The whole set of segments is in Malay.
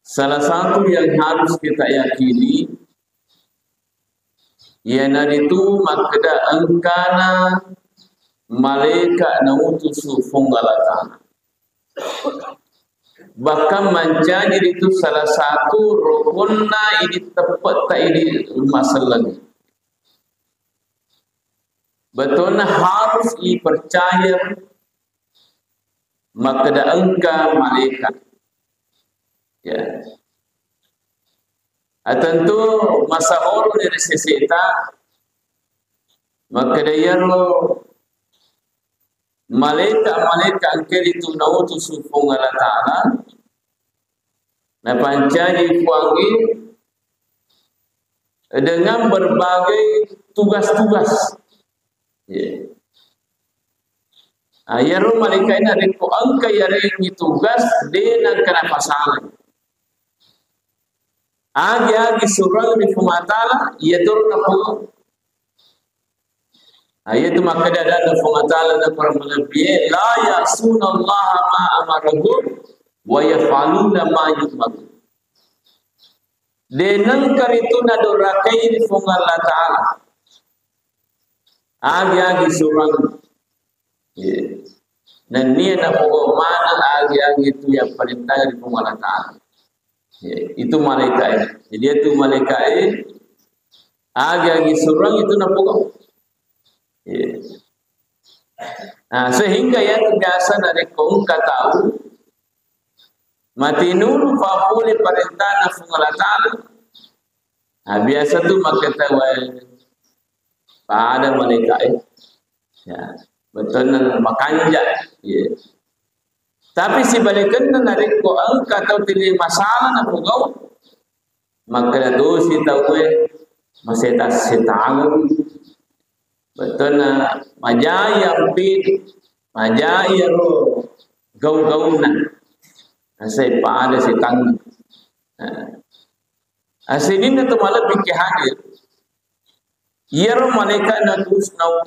Salah satu yang harus kita yakini ialah itu makda angkana malaikat nautusu funggalatan. Bahkan menjadi itu salah satu rukunna ini tepat tak ini masalah. Betulnya harus dipercaya makda angka malaikat. Ya. Tentu masa orang dari sesita maka dia malaikat angkel itu nautu sufung Allah Ta'ala na pancani kuangi dengan berbagai tugas-tugas. Ya. Ayaro malaikat ini ada angka yang tugas dia nak kena pasangan. Agi surah ni fumatala ia turun apa? Ayat tu maka ada fumatala dan para nabi la ya'suna Allah ma amarahum wa yaf'aluna ma yu'marun. Denang karitu nadorakai ni fungalla ta'ala. Agi surah. Dan ni nak pokok mana agi itu yang perintah di fungalla ta'ala. Itu malaikat. Jadi itu malaikat agi surang itu nak pokok. Sehingga yang biasa dari kaum tahu mati nur fapuli perintah na fungalatan. Biasa tu maka tahu pada malaikat. Ya, betul nak makanja. Tapi si balikan na dari kaum atau pilih masalah na pokok maka dosi tahu masih tak setahu. Betul na majaya pin majaya ro gau-gau na asai pada setang asini na tumala pikir hadir yer malaikat na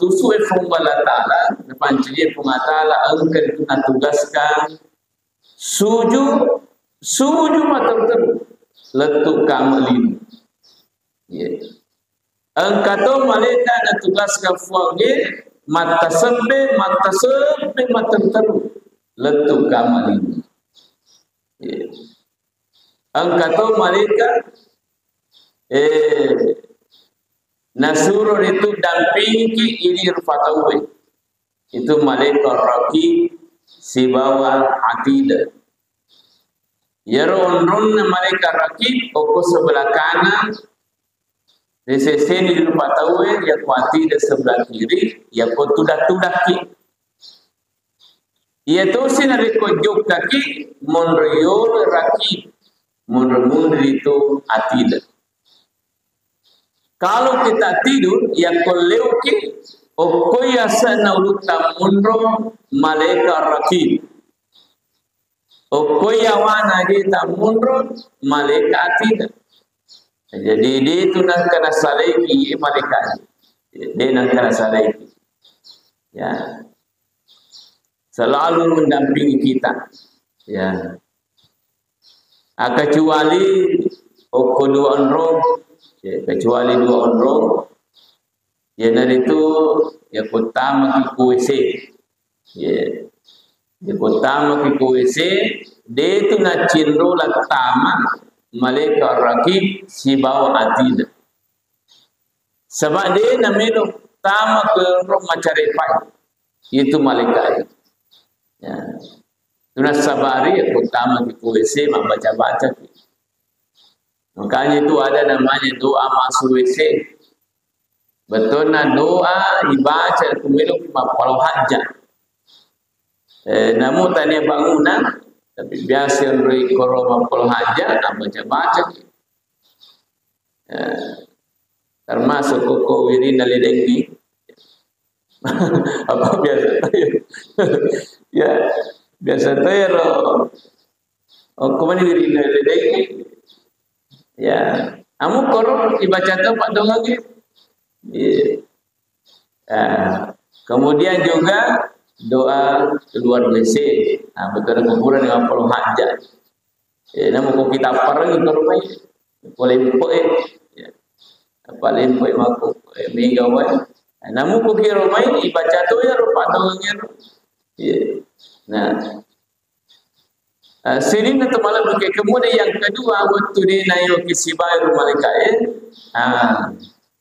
tusu funggala taala pancili fungatala angker itu na tugaskan suju matur letuk kamalin angkato malaikat na tugaskan fuange mata sembe matur letuk kamalin. Angkato malaikat nasuro itu dampingi ini rufatawe itu malaikat raqib si bawa atidah yaron malaikat raqib oko sebelah kanan di sisi ni rufatawe ya kuati di sebelah kiri ya tudak ki ia tu sinari kojok kaki monriol raqib mundri itu atidah. Kalau kita tidur, ya koleuki, okoya sana uluta munro malaikat raqib. Okoya wana kita munro malaikat atidah. Jadi dia itu nak kena salaiki malaikat. Dia nak kena salaiki. Ya. Selalu mendampingi kita. Ya. Kecuali dua orang, kecuali dua orang, yang itu ya pertama kikuisi, ya pertama kikuisi, dia itu nak cindro pertama malaikat raqib si bawa atidah. Sebab dia nak melo pertama ke roh macarifat, itu malaikat. Ya. Tuna sabari pertama kikuisi mak baca-baca. Makanya itu ada namanya doa masuk WC. Betul na doa dibaca kumelu kalau hajat. Namun tanya bangunan tapi biasa beri korban kalau hajat nak baca-baca. Termasuk koko wirina lidenggi. Apa biasa tayo? Ya. Biasa tayo kemana wirina lidenggi. Ya, kamu korang dibaca tu Pak Dong lagi. Kemudian juga doa keluar WC. Betul kuburan dengan peluh hajat. Nama ko kita parang itu rumah. Boleh import ya. Paling import maku megawatt. Namun ko kira rumah ibaca tu ya rupa dongeng ya. Nah, sini na malam ke kemudian yang kedua waktu dia naik ke sibai rumah lekain.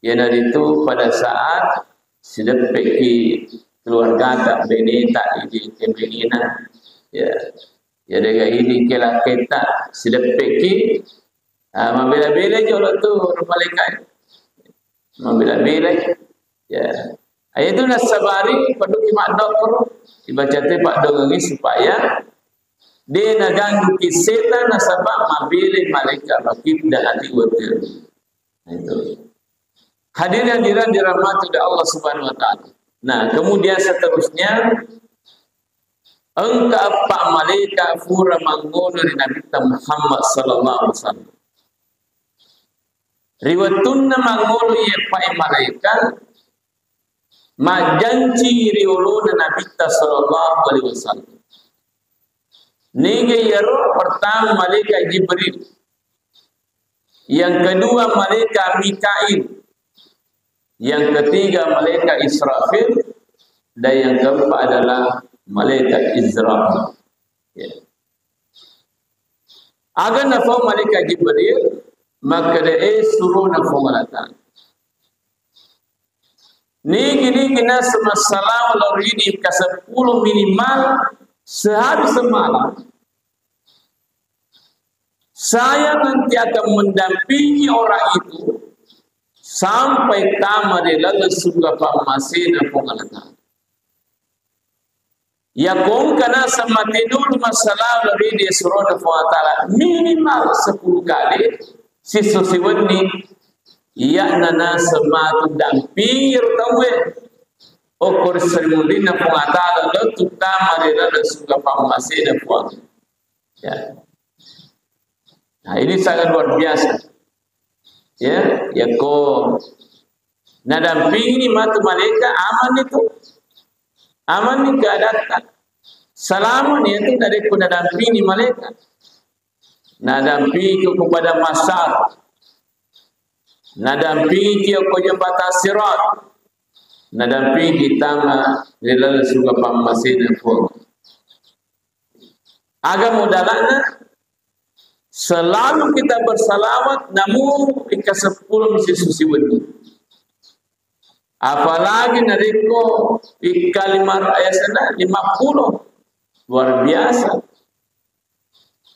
Yang itu pada saat sudah pergi keluarga tak bini tak di kembalian ya. Ya dengan ini kela kita sudah pergi membela-bela je orang tu rumah lekai membela-bela ya. Itu nasabari pada kimak doktor dibaca tu pak dong supaya dia nak ganggu setan nasabah membela malaikat rakib dan hati watir. Itu hadirin hadirat dirahmati oleh Allah Subhanahu wa taala. Nah, kemudian seterusnya engka pak malaikat fura manggono di Nabi Muhammad sallallahu alaihi wasallam. Riwatunna manggono ye pak malaikat majanci riuluna Nabi sallallahu alaihi wasallam. Nige yaro pertama malaikat Jibril. Yang kedua malaikat Mikail. Yang ketiga malaikat Israfil dan yang keempat adalah malaikat Israfil. Ya. Agar nafau malaikat Jibril maka dia suruh nafau malaikat. Ni kena semasalah lalu ini ke 10 minimal sehari semalam. Saya nanti akan mendampingi orang itu sampai tamat di lalu surga masih nafau malaikat. Ya kong kana samatinul masalah lalu dia suruh nafau ta'ala minimal 10 kali sisiwani ya nana sematu dampir tahu okor sermudin nafau ta'ala lalu tamat di lalu surga masih nafau ya. Nah ini sangat luar biasa ya. Ya kong nadampingi matu malaikat aman itu. Aman ni keadaan selama ni itu dari kuna dampingi malaikat nadampingi kepada masyarakat nadampingi ke jembatan sirat nadampingi tama di dalam surga pamasin pun agak mudahnya selalu kita bersalawat namun ika 10 mesti susi wadi. Apalagi nariko ikalimar ayasana 50 luar biasa.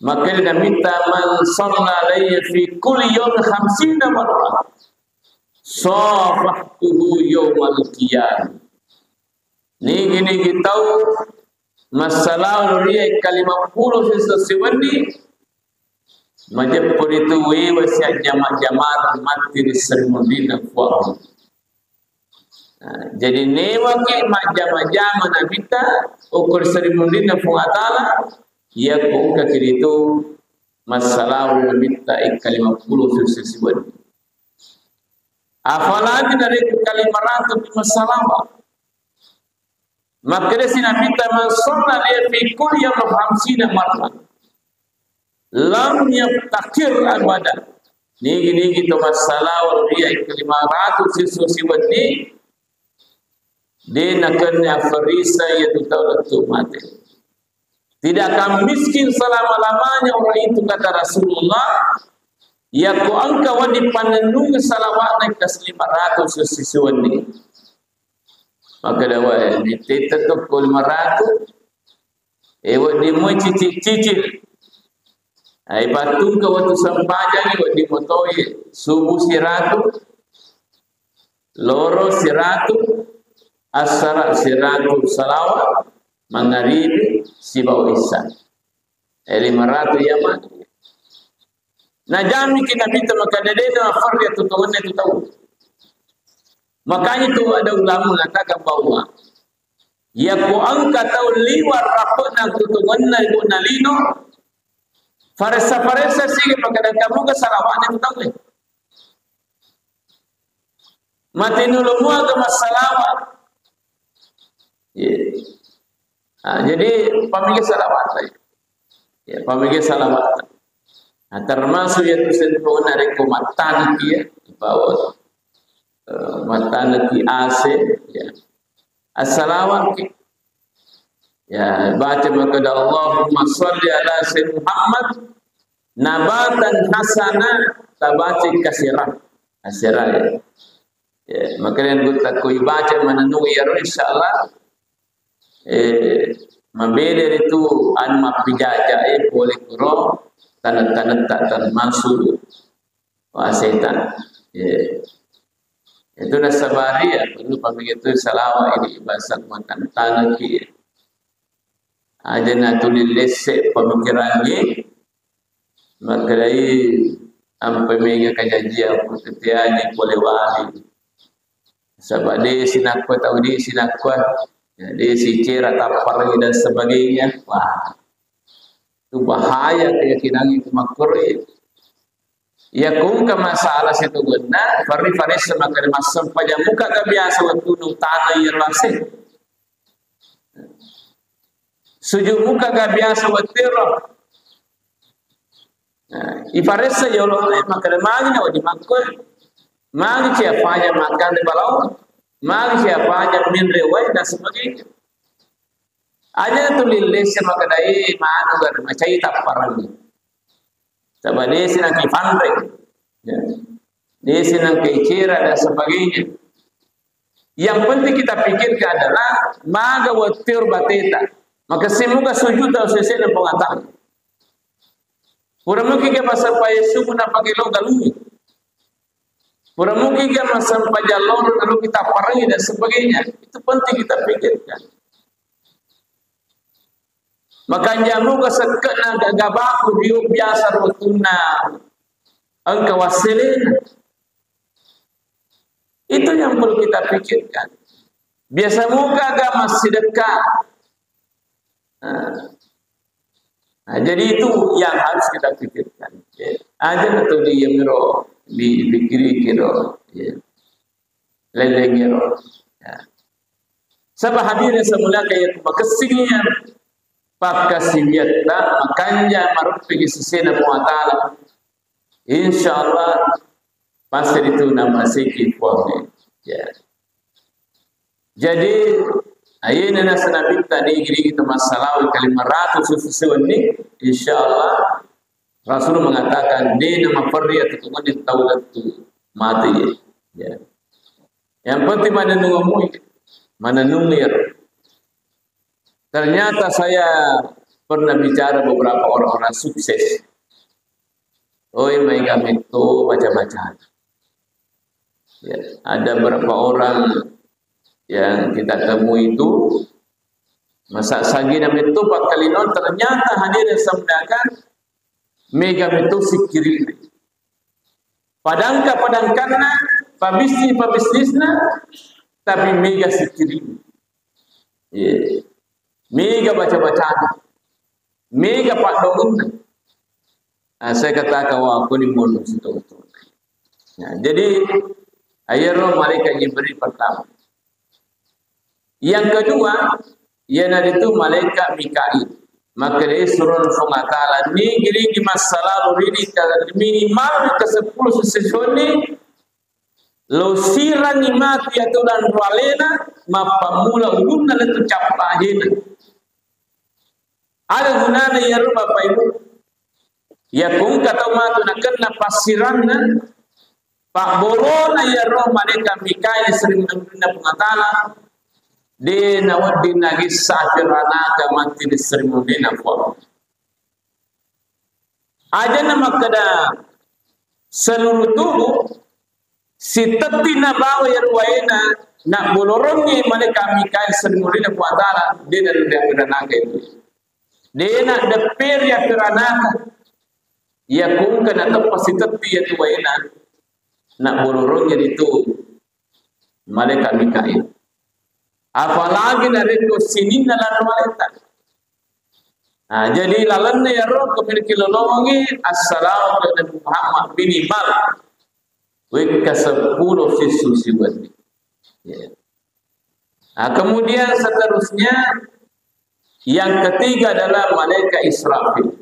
Maka dia minta man salla alayya fi kulli yawm 50 marrah safahtuhu yawmal qiyamah. Ni gini kita tahu masalah dia ika 50 sesuatu macam itu wasiat jamaah mati di sermudina kuat. Jadi newa ke majama Nabi ta ukur sermudina fuatala ia ko ka kirito masalah Nabi ta ika 50 sesuatu. Apalagi dari kalimat itu masalah. Maka si Nabi ta masallah dia fi kulli yawm 50 marrah. Lam yaftakir abada. Ni gitu masalah dia 500 siswa ni dia naknya farisa yaitu tahu mati. Tidak akan miskin selama-lamanya orang itu kata Rasulullah. Ya ku angka wadi panenung salawat naik ke 500 siswa ni. Maka dawa ni tetap 500. Wadi mo cicil. Ai patung ke waktu sampajang ni di motoi subuh 100 loro 100 asar 100 salawat maghrib sibau isya 500 ya mati. Nah jami kita minta maka dadena farya tu tahu itu tahu. Makanya tu ada ulama mengatakan bahwa ya ku angka tahu liwar rapana tutunganna ibu nalino faresa sige pagkadang kamu ke sarawan itu tahu. Mati nulu mua ke masalah. Jadi pamigi salawat. Ya, pamigi salawat. Termasuk yang sempurna reko matan kia bawa matan ki ase ya. Assalamualaikum ya baca makada Allahumma shalli ala sayyidina Muhammad nabatan hasana tabaci kasirah asirah ya makanya kita koi baca mananu ya insyaallah mabeder itu an mapijaja boleh kuro tanda-tanda tak termasuk setan ya itu nasabari ya perlu begitu salawat ini bahasa makan tanah ki aja natulil lese pemikirannya makalai ampai mega kajanjian kutiani boleh wali sebab dia sinakwa tahu dia sinakwa ya, dia sicir tapar dan sebagainya wah itu bahaya keyakinan itu makruh ya kung ka masalah situ guna fari semakan masam pada muka ka biasa waktu nu tanah yang lase sujud muka ka biasa waktu roh ifaresa ya Allah makan magi na di makul magi siapa aja makan di balau magi siapa aja minre wai dan sebagainya aja tu lilis makan dai mana gar macai taparan sebab dia senang kifandre, ya. Dia senang kecira dan sebagainya. Yang penting kita pikirkan adalah maga watir bateta. Maka semoga sujud atau sesuai dengan pengatakan. Pura mungkin kita sampai subuh nak pakai lo galui. Pura mungkin kita sampai jalur lalu kita parangi dan sebagainya. Itu penting kita pikirkan. Maka jamu kesekena gagabaku biu biasa rutuna engkau wasilin itu yang perlu kita pikirkan. Biasa muka agama sedekah. Jadi itu yang harus kita pikirkan. Aja atau dia miro dipikiri kiro, leleng kiro. Sebab hadirnya semula kayak kesinian. Pakka sibiyatlah makanya marupigi sesena muatala insyaallah pasti itu nama sikit puame ya jadi ayina nasana bitta ni giri kita masalah kalimat ratus sesuatu ini insyaallah Rasul mengatakan dia nama fariyat itu mandi taulat tu mati ya yang penting mana nungir ternyata saya pernah bicara beberapa orang-orang sukses. Oh, mereka itu macam-macam. Ya, ada beberapa orang yang kita temui itu masa sagi nama itu Pak Kalinon ternyata hadir dan semdakan mega itu sikiri. Padangkanna pabisnisna tapi mega sikiri. Ya. Mega baca-bacaan, mega pak dongeng. Saya katakan wah aku ni bodoh situ. Jadi ayat malaikat Jibril pertama. Yang kedua, ialah itu malaikat Mikail. Maka dia suruh Allah Taala ni giri masalah ini minimal ke 10 sesuatu ni lo sirani mati atau dan walena mapamula ulumna letu capahina. Ada gunanya ya Bapak Ibu. Ya kung kata matu nak kena pasiranna Pak Borona ya roh malaikat Mikail sering mengenai pengatalan dia nawadi nagis safirana kamati disrimudina for. Aja nama kada seluruh tubuh si tetina bawa ya ruwaina nak bolorongnya malaikat Mikail sering mengenai pengatalan dia dan naga itu. Dia nak depir ya kerana ya kung kena tepas tepi ya tuwaina nak bororong jadi tu malaikat Mikail. Apalagi dari tu sini dalam malaikat. Jadi lalannya ya roh kemiliki lolongi assalamualaikum Muhammad minimal wika 10 sisu siwati. Kemudian seterusnya yang ketiga adalah malaikat Israfil.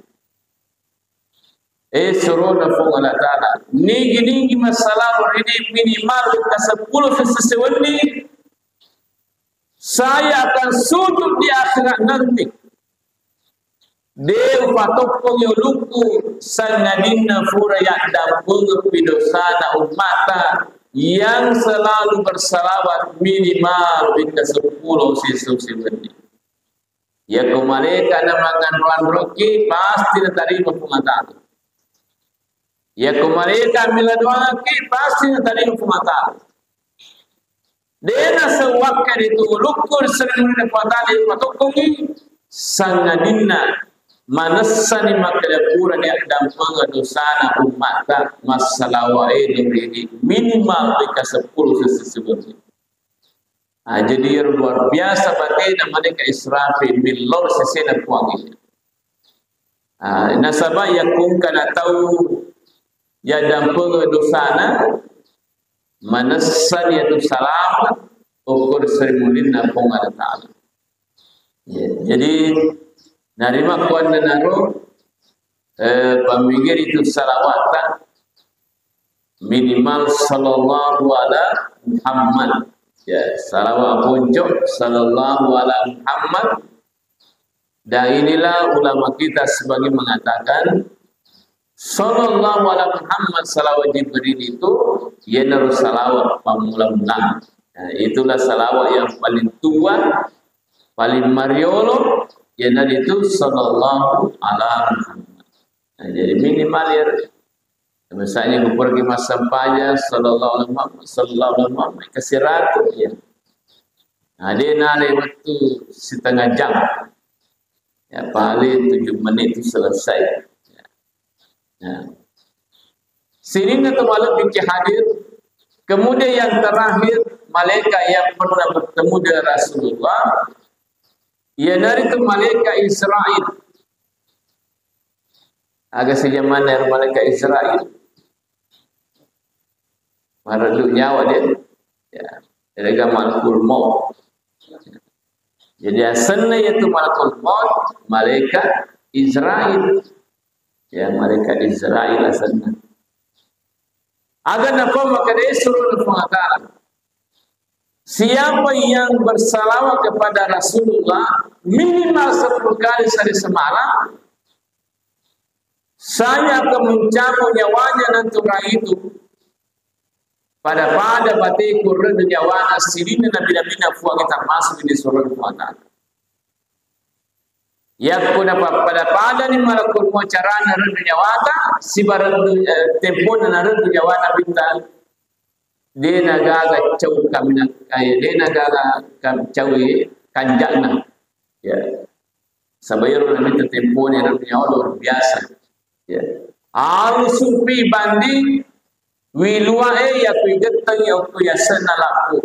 suruh nafung Allah Ta'ala. Nigi masalah ini minimal ke 10 sesuatu ni. Saya akan sujud di akhirat nanti. Deu patokong yung luku sangadina furayak dan pengepidosana umata yang selalu bersalawat minimal hingga 10 sesuatu. Ya kumalika na makan ruan roki pasti terima pengatahuan. Ya kumalika mila doaki pasti terima pengatahuan. Dena sewakkan itu lukur sering pengatahuan patokongi sangadina manasani makalapura ni dan pengadosana umat masalah ini minimal hingga 10 sesuatu. Jadi luar biasa batin mereka Israfil bilor sesena kuangi. Nasabah yakum kana tahu ya dan pengadosana manasani itu salam ukur serimulin napong Allah Ta'ala. Jadi narima kuan dan naro pemikir itu salawat minimal sallallahu ala Muhammad. Ya, salawat puncak sallallahu ala Muhammad. Dan inilah ulama kita sebagai mengatakan sallallahu ala Muhammad salawat Jibril itu ia naruh salawat pamula-mula. Itulah salawat yang paling tua, paling mariolo, yang itu sallallahu ala Muhammad. Jadi minimal ya. Misalnya aku pergi masa sampahnya sallallahu alaihi wasallam kasih ratu ya. Dia nari waktu setengah jam. Ya paling 7 menit itu selesai. Ya. Sini kata malam bikin hadir. Kemudian yang terakhir malaikat yang pernah bertemu dengan Rasulullah. Ya nari itu malaikat Israel. Agak sejak mana malaikat Israel? Maraduk nyawa dia. Ya. Dia malakul maut. Jadi asalnya itu malakul maut, malaikat Israel. Ya, malaikat Israel asalnya. Agar apa maka dia suruh mengatakan, siapa yang bersalawat kepada Rasulullah minimal 10 kali sehari semalam, saya akan mencabut nyawanya nanti orang itu. Pada batik kurang dunia wana sirina nabi-nabi nafuang kita masuk di surga kuatan. Ya kuna pada ni malakul mo carana dunia wata si barang tempo na dunia wana bintang. Dia nagaga cau kamina kaya dia nagaga kam cawi kanjana. Ya. Sabayro na minta tempo ni dunia luar biasa. Ya. Supi banding wilua ya kuigatang ya kuyasana laku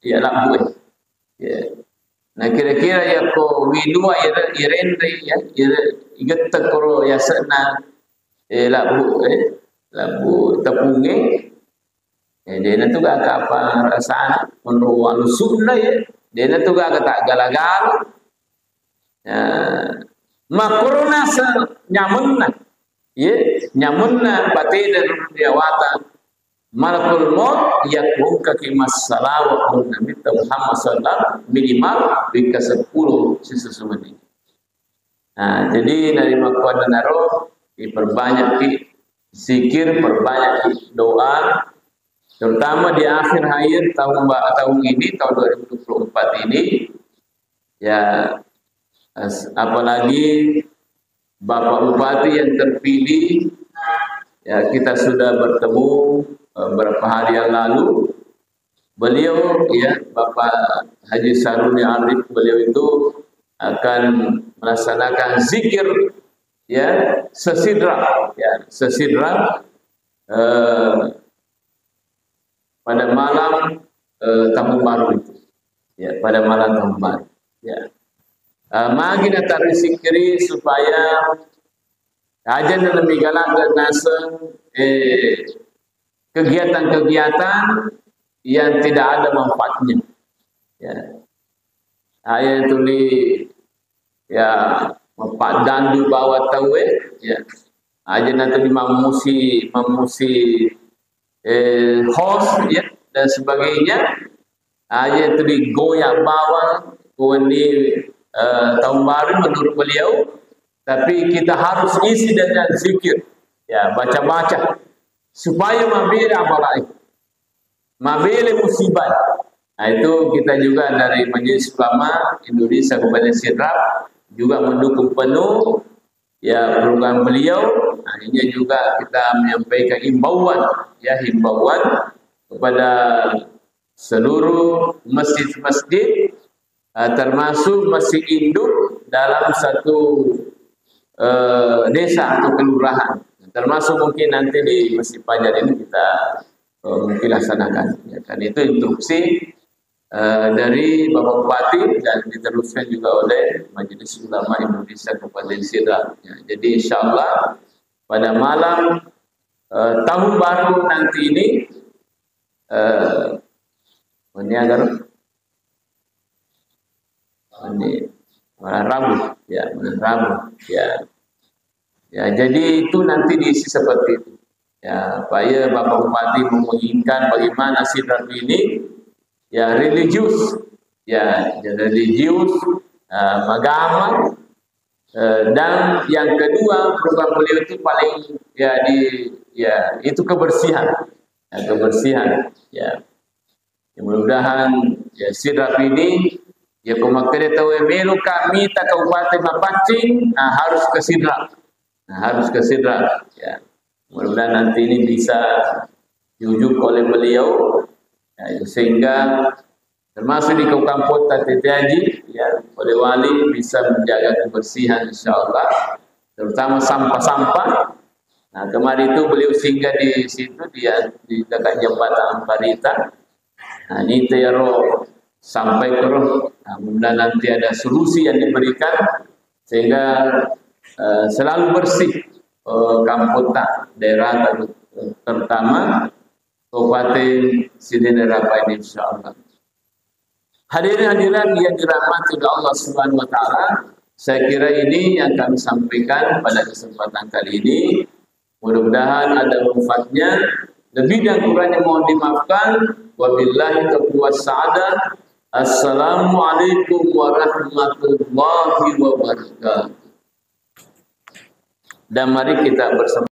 ya laku ya. Nah kira-kira ya ko wilua irendre ya igatang koro yasana laku tapunge dia na tuga ka apa rasana menro walu sunna ya dia na tuga ka tak galagal makrona sa nyamunna ya nyamunna batida diawata malakul maut yakum kaki masalah wa Nabi Muhammad sallallahu minimal bika 10 sesuatu. Nah, jadi dari makuan dan naro diperbanyak zikir, perbanyak doa, terutama di akhir tahun ini tahun 2024 ini ya, apalagi Bapak Bupati yang terpilih, ya kita sudah bertemu beberapa hari yang lalu. Beliau, ya Bapak Haji Saruni Arif, beliau itu akan melaksanakan zikir, ya sesidra pada malam tahun baru itu, ya pada malam tahun baru, ya. Magi na tarisikiri supaya aja na namigalak dan naseng kegiatan-kegiatan yang tidak ada manfaatnya. Ya. Ayat tuli ya manfaat dandu bawa tahu ya. aja nanti memusi host ya dan sebagainya, aja itu digoyak bawah ini tahun baru menurut beliau, tapi kita harus isi dengan zikir, ya baca-baca supaya mabila balai, mabila musibah. Nah, itu kita juga dari Majelis Ulama Indonesia Kabupaten Sidrap juga mendukung penuh ya program beliau. Nah, ini juga kita menyampaikan himbauan ya, himbauan kepada seluruh masjid-masjid termasuk masjid induk dalam satu desa atau kelurahan, termasuk mungkin nanti di Masjid Fajar ini kita mungkin laksanakan ya, kan itu instruksi dari Bapak Bupati dan diteruskan juga oleh Majelis Ulama Indonesia Kabupaten Sidrap ya. Jadi insya Allah pada malam tahun baru nanti ini ini agar ini malam Rabu ya, malam Rabu ya. Ya, jadi itu nanti diisi seperti itu. Ya, supaya Bapak Bupati menginginkan bagaimana Sidrap ini ya religius, ya religius, agama, dan yang kedua program beliau itu paling ya itu kebersihan, ya, kebersihan, ya. Mudah-mudahan ya Sidrap ini ya kumakere tahu melu kami tak Kabupaten Mapancing, harus ke Sidrap, harus ke Sidrap, ya. Mudah-mudahan nanti ini bisa diujuk oleh beliau. Ya, sehingga termasuk di Kabupaten Titi Haji ya, oleh wali bisa menjaga kebersihan insyaallah, terutama sampah-sampah. Nah, kemarin itu beliau singgah di situ dia di dekat jembatan Ambarita. Nah, ini tero sampai ke roh. Nah, mudah nanti ada solusi yang diberikan sehingga selalu bersih Kampota daerah terutama Kabupaten Sidrap ini insyaallah. Hadirin-hadirat yang dirahmati oleh Allah Subhanahu wa taala, saya kira ini yang kami sampaikan pada kesempatan kali ini. Mudah-mudahan ada manfaatnya. Lebih dan kurangnya mohon dimaafkan. Wabillahi taufiq wassadah. Assalamualaikum warahmatullahi wabarakatuh. Dan mari kita bersama